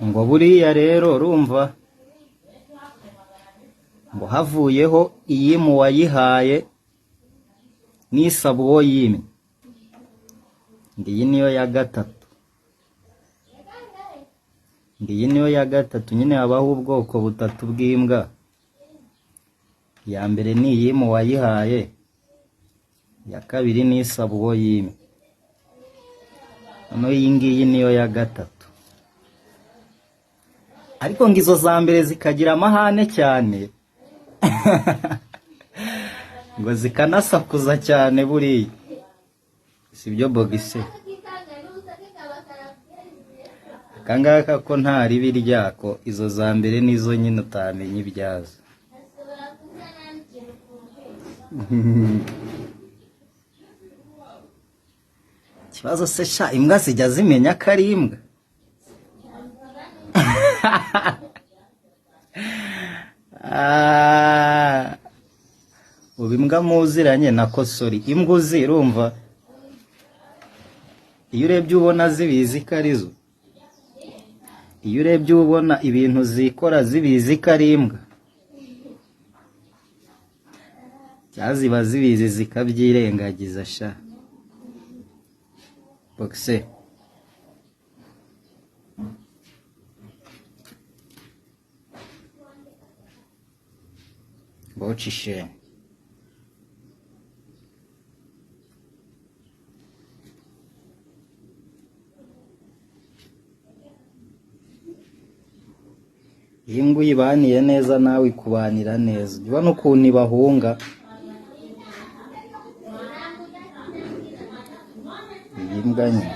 ngo buriya rero urumva ngo havuyeho iyi mu wayihaye n'isaba uwo yimye, ngiyi niyo ya gatatu, ngiyi niyo ya gatatu. Nyine habaho ubwoko butatu bw'imbwa. Iya mbere ni iyi mu wayihaye, iya kabiri ni isaba uwo yimye, noneho iyi ngiyi niyo ya gatatu. Ariko ngo izo za mbere zikagira amahane cyane ngo zikanasakuza cyane buriya, sibyo Bogise? Akangaka ko nta ribi ryako, izo za mbere nizo nyine utamenya ibyazo. Ikibazo se sha, imbwa zijya zimenya ko ari imbwa? Ubu imbwa muziranye na kosori, imbwa uzirumva iyo urebye ubona zibizi ko ari zo, iyo urebye ubona ibintu zikora zibizi ko ari imbwa, cyangwa ziba zibizi zikabyirengagiza sha. Bogise bocishe iyi mbwa uyibaniye neza nawe ikubanira neza. Jya ubona ukuntu ibahunga, iyi mbwa nyine.